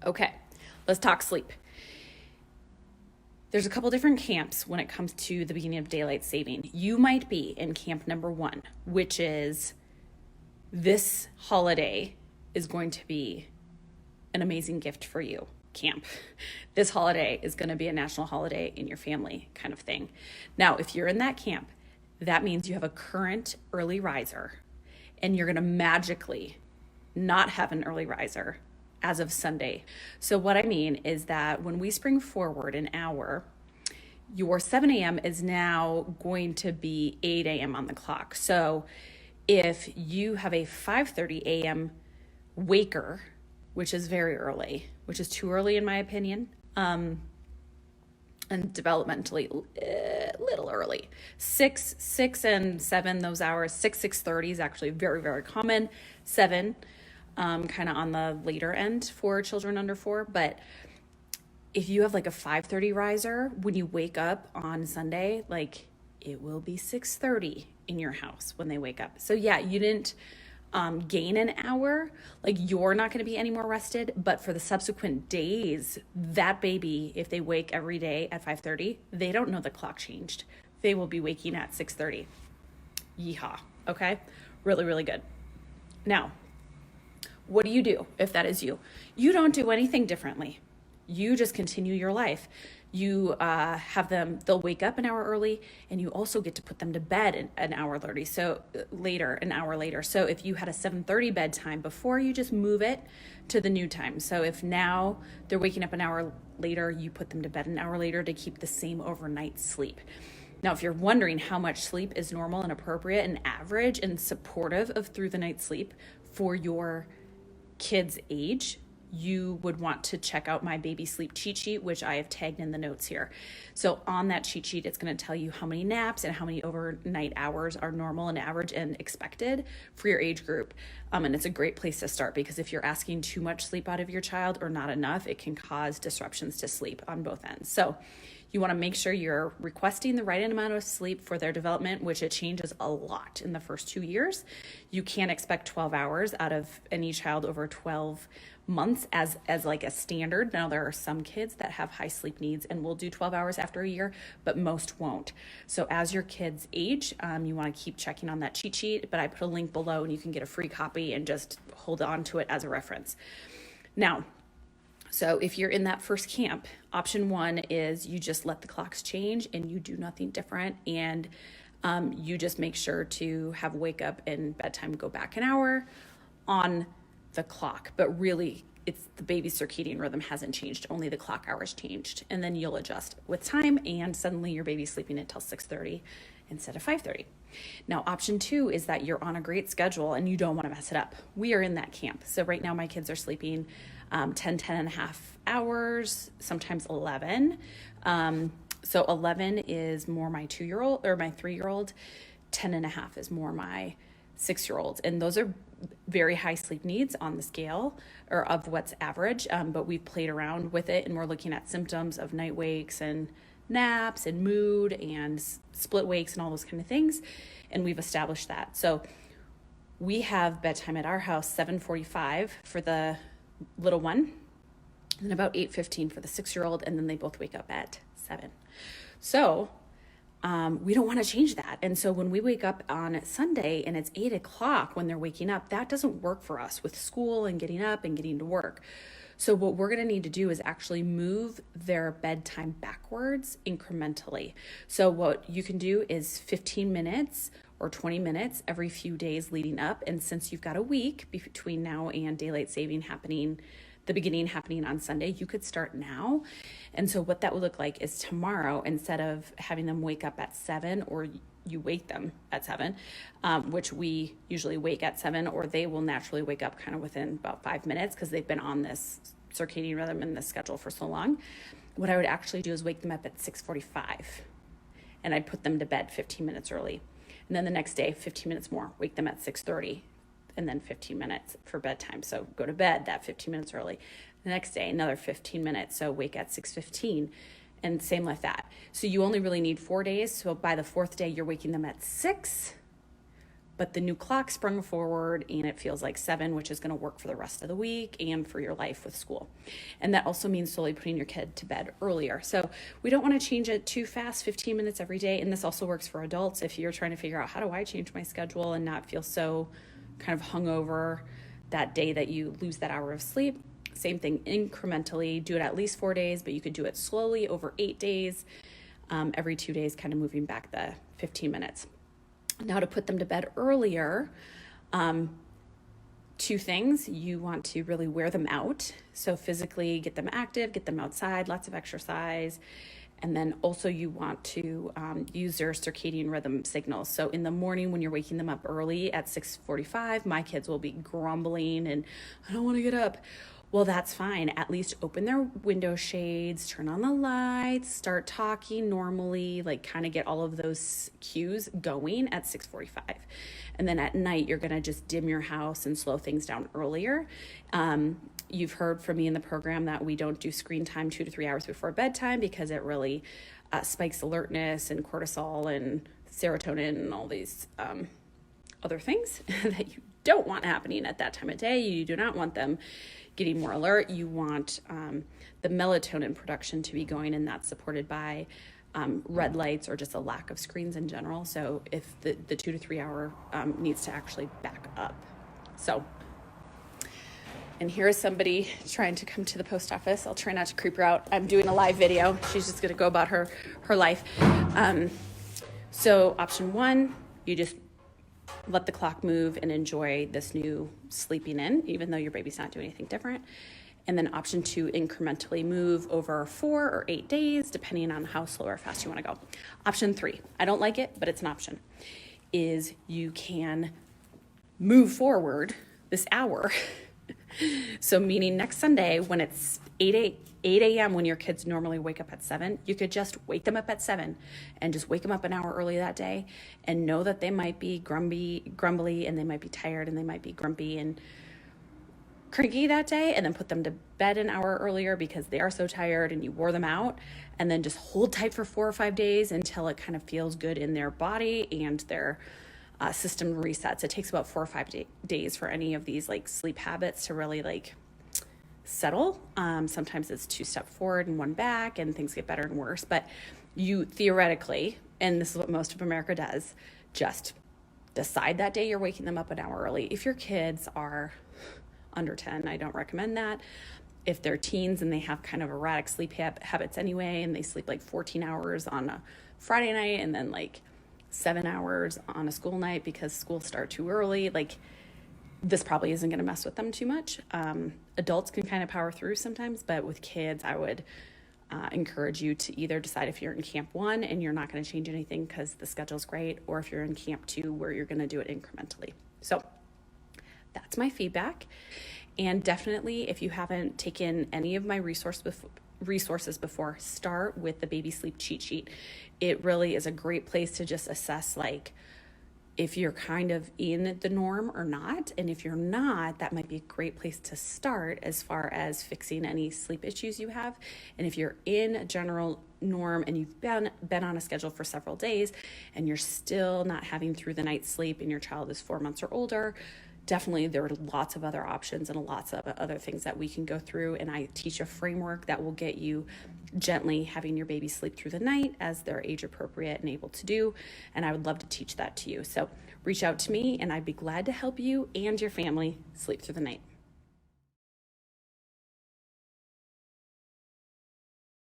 Okay, let's talk sleep. There's a couple different camps when it comes to the beginning of daylight saving. You might be in camp number 1, which is this holiday is going to be an amazing gift for you camp. This holiday is going to be a national holiday in your family kind of thing. Now, if you're in that camp, that means you have a current early riser and you're going to magically not have an early riser as of Sunday. So what I mean is that when we spring forward an hour, your 7 a.m. is now going to be 8 a.m. on the clock. So if you have a 5:30 a.m. waker, which is very early, which is too early in my opinion, and developmentally a little early. 6 and 7, those hours, 6:30 is actually very, very common. 7, kind of on the later end for children under 4. But if you have like a 5:30 riser, when you wake up on Sunday, like it will be 6:30 in your house when they wake up. So yeah, you didn't gain an hour, like you're not going to be any more rested, but for the subsequent days, that baby, if they wake every day at 5:30, they don't know the clock changed. They will be waking at 6:30. Yeehaw. Okay. Really, really good. Now, what do you do if that is you? You don't do anything differently. You just continue your life. You have them, they'll wake up an hour early, and you also get to put them to bed an hour early. So an hour later. So if you had a 7:30 bedtime before, you just move it to the new time. So if now they're waking up an hour later, you put them to bed an hour later to keep the same overnight sleep. Now, if you're wondering how much sleep is normal and appropriate and average and supportive of through the night sleep for your kid's age, you would want to check out my baby sleep cheat sheet, which I have tagged in the notes here. So on that cheat sheet, it's going to tell you how many naps and how many overnight hours are normal and average and expected for your age group. And it's a great place to start, because if you're asking too much sleep out of your child or not enough, it can cause disruptions to sleep on both ends. So you want to make sure you're requesting the right amount of sleep for their development, which it changes a lot in the first 2 years. You can't expect 12 hours out of any child over 12 months as like a standard. Now, there are some kids that have high sleep needs and will do 12 hours after a year, but most won't. So as your kids age, you want to keep checking on that cheat sheet, but I put a link below and you can get a free copy and just hold on to it as a reference. Now, so if you're in that first camp, option 1 is you just let the clocks change and you do nothing different. And you just make sure to have wake up and bedtime go back an hour on the clock. But really, it's the baby's circadian rhythm hasn't changed, only the clock hours changed. And then you'll adjust with time, and suddenly your baby's sleeping until 6:30 instead of 5:30. Now, option 2 is that you're on a great schedule and you don't want to mess it up. We are in that camp. So right now my kids are sleeping 10 and a half hours, sometimes 11. So 11 is more my 2-year-old or my 3-year-old. 10 and a half is more my 6-year-old. And those are very high sleep needs on the scale or of what's average. But we've played around with it and we're looking at symptoms of night wakes and naps and mood and split wakes and all those kind of things. And we've established that. So we have bedtime at our house, 7:45 for the little one, and then about 8:15 for the 6-year-old, and then they both wake up at 7. So we don't want to change that. And so when we wake up on Sunday and it's 8 o'clock when they're waking up, that doesn't work for us with school and getting up and getting to work. So what we're going to need to do is actually move their bedtime backwards incrementally. So what you can do is 15 minutes or 20 minutes every few days leading up. And since you've got a week between now and daylight saving happening, the beginning happening on Sunday, you could start now. And so what that would look like is tomorrow, instead of having them wake up at 7, or you wake them at 7, which we usually wake at 7, or they will naturally wake up kind of within about 5 minutes because they've been on this circadian rhythm and this schedule for so long. What I would actually do is wake them up at 6:45, and I'd put them to bed 15 minutes early. And then the next day, 15 minutes more, wake them at 6:30, and then 15 minutes for bedtime. So go to bed that 15 minutes early. The next day, another 15 minutes. So wake at 6:15, and same like that. So you only really need 4 days. So by the 4th day, you're waking them at 6, but the new clock sprung forward and it feels like 7, which is going to work for the rest of the week and for your life with school. And that also means slowly putting your kid to bed earlier. So we don't want to change it too fast, 15 minutes every day. And this also works for adults. If you're trying to figure out, how do I change my schedule and not feel so kind of hungover that day that you lose that hour of sleep? Same thing, incrementally, do it at least 4 days, but you could do it slowly over 8 days, every 2 days, kind of moving back the 15 minutes. Now to put them to bed earlier, 2 things. You want to really wear them out. So physically get them active, get them outside, lots of exercise. And then also you want to use their circadian rhythm signals. So in the morning when you're waking them up early at 6:45, my kids will be grumbling and I don't want to get up. Well, that's fine. At least open their window shades, turn on the lights, start talking normally, like kind of get all of those cues going at 6:45. And then at night, you're going to just dim your house and slow things down earlier. You've heard from me in the program that we don't do screen time 2 to 3 hours before bedtime because it really spikes alertness and cortisol and serotonin and all these other things that you don't want happening at that time of day. You do not want them getting more alert. You want the melatonin production to be going, and that's supported by red lights or just a lack of screens in general. So if the 2 to 3 hour needs to actually back up. So, and here is somebody trying to come to the post office. I'll try not to creep her out. I'm doing a live video. She's just going to go about her life. So option 1, you just let the clock move and enjoy this new sleeping in, even though your baby's not doing anything different. And then option 2, incrementally move over 4 or 8 days, depending on how slow or fast you want to go. Option 3, I don't like it, but it's an option, is you can move forward this hour. So meaning next Sunday when it's 8 a.m. when your kids normally wake up at 7, you could just wake them up at 7 and just wake them up an hour early that day and know that they might be grumbly and they might be tired and they might be grumpy and cranky that day, and then put them to bed an hour earlier because they are so tired and you wore them out, and then just hold tight for 4 or 5 days until it kind of feels good in their body and their system resets. It takes about 4 or 5 days for any of these like sleep habits to really like settle. Sometimes it's 2 steps forward and 1 back and things get better and worse, but you theoretically, and this is what most of America does, just decide that day you're waking them up an hour early. If your kids are under 10, I don't recommend that. If they're teens and they have kind of erratic sleep habits anyway, and they sleep like 14 hours on a Friday night and then like 7 hours on a school night because schools start too early, like this probably isn't going to mess with them too much. Adults can kind of power through sometimes, but with kids, I would encourage you to either decide if you're in camp 1 and you're not going to change anything because the schedule's great, or if you're in camp 2 where you're going to do it incrementally. So that's my feedback. And definitely, if you haven't taken any of my resources before, start with the baby sleep cheat sheet. It really is a great place to just assess like if you're kind of in the norm or not. And if you're not, that might be a great place to start as far as fixing any sleep issues you have. And if you're in a general norm and you've been on a schedule for several days and you're still not having through the night sleep and your child is 4 months or older, definitely there are lots of other options and lots of other things that we can go through. And I teach a framework that will get you gently having your baby sleep through the night as they're age appropriate and able to do. And I would love to teach that to you. So reach out to me and I'd be glad to help you and your family sleep through the night.